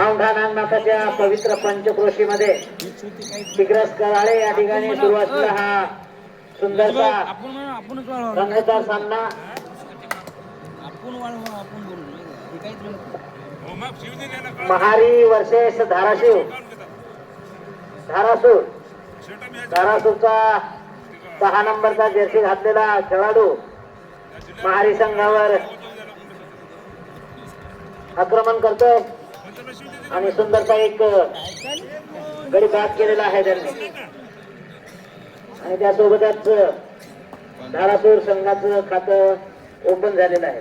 औंढा नागनाथाच्या पवित्र पंचक्रोशीमध्ये दिग्रस कराळे या ठिकाणी सुरुवातीला हा सुंदरसा रंगाचा सामना महारी वर्षेस धाराशिव धारासूरचा 6 नंबरचा जर्सी घातलेला खेळाडू महारी संघावर आक्रमण करतोय आणि सुंदरचा एक गडी बाद केलेला आहे त्यांनी आणि त्यासोबतच धारासूर संघाचं खातं ओपन झालेलं आहे.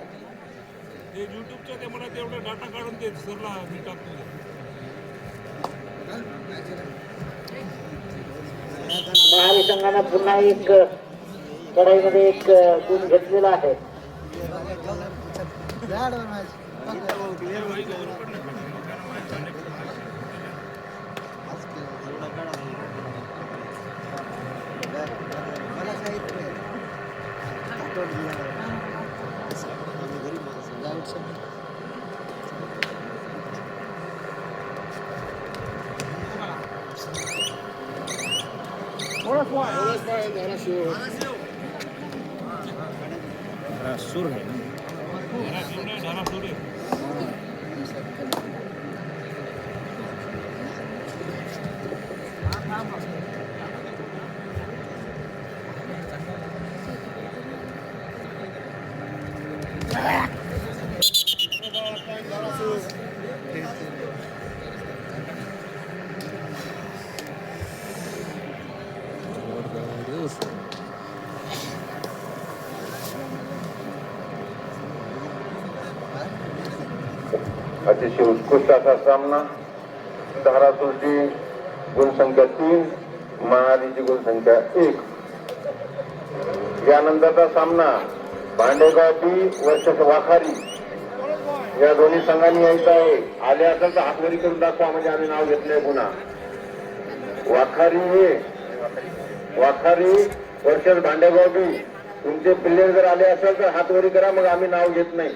महारी संघानं पुन्हा एक लढाईमध्ये एक गुण घेतलेला आहे. अतिशय उत्कृष्ट असा सामना. धारासूरची गुणसंख्या 3, महारीची गुणसंख्या 1. यानंतरचा सामना भांडेगाव बी वर्सेस वाखारी या दोन्ही संघांनी यायचा आहे. आले असेल तर हातवरी करून दाखवा म्हणजे आम्ही नाव घेतलंय. पुन्हा वाखारी वर्सेस भांडेगाव बी. तुमचे प्लेयर जर आले असेल तर हातवरी करा, मग आम्ही नाव घेत नाही.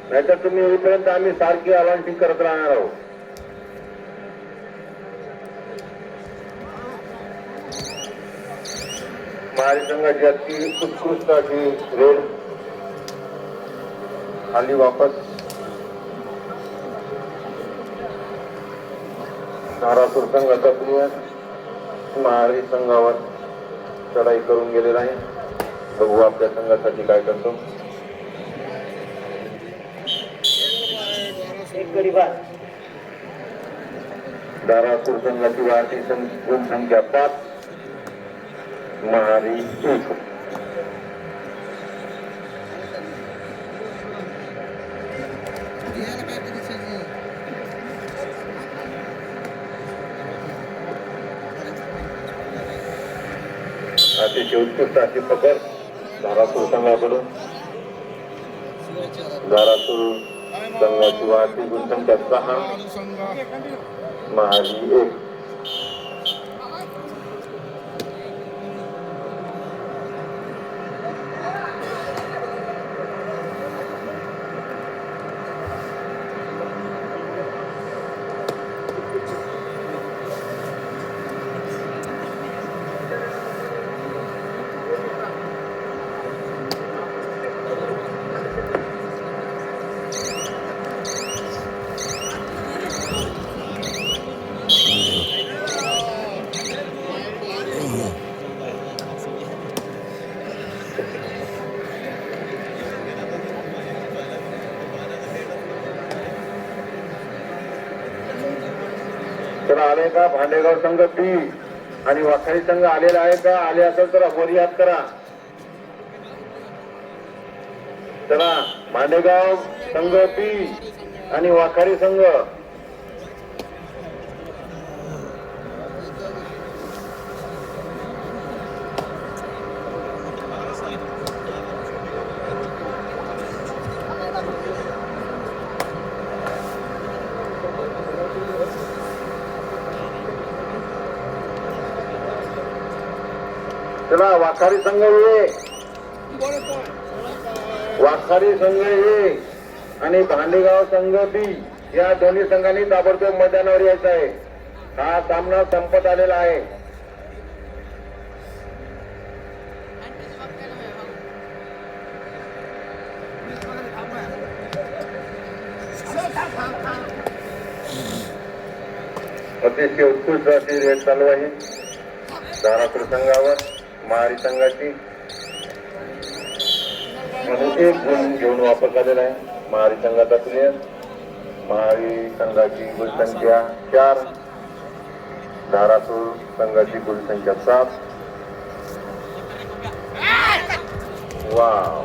नाहीतर तुम्ही येईपर्यंत आम्ही सारखी अलॉन्टिंग करत राहणार आहोत. महारी संघाची अति उत्कृष्ट अशी रेड खाली वापस. धारासूर संघाचा प्लेयर महारी संघावर चढाई करून गेलेला आहे. बघू आपल्या संघासाठी काय करतो. धारासूर संघाची वाढती गुणसंख्या 5, महारी 1. अतिशय उत्कृष्ट अशी पकड धारासूर संघाकडून. धारासूर संघाची वाढती गुणसंख्या 6, महारी 1. चला आले का भांडेगाव संघ बी आणि वाखारी संघ आलेला आहे का? आले असेल तर वरी हात करा. चला भांडेगाव संघ बी आणि वाखारी संघ. चला वाखारी संघ ये, वाखारी संघ ये. आणि भांडेगाव संघ बी या दोन्ही संघांनी ताबडतोब मैदानावर यायचं आहे. हा सामना संपत आलेला आहे. अतिशय उत्कृष्ट अशी रेट चालू आहे धारापूर संघावर. महारी संघाची म्हणून एक गुण घेऊन वापस आलेला आहे महारी संघाचा प्लेयर. महारी संघाची गुणसंख्या 4, धारापूर संघाची गुणसंख्या 7. वाव.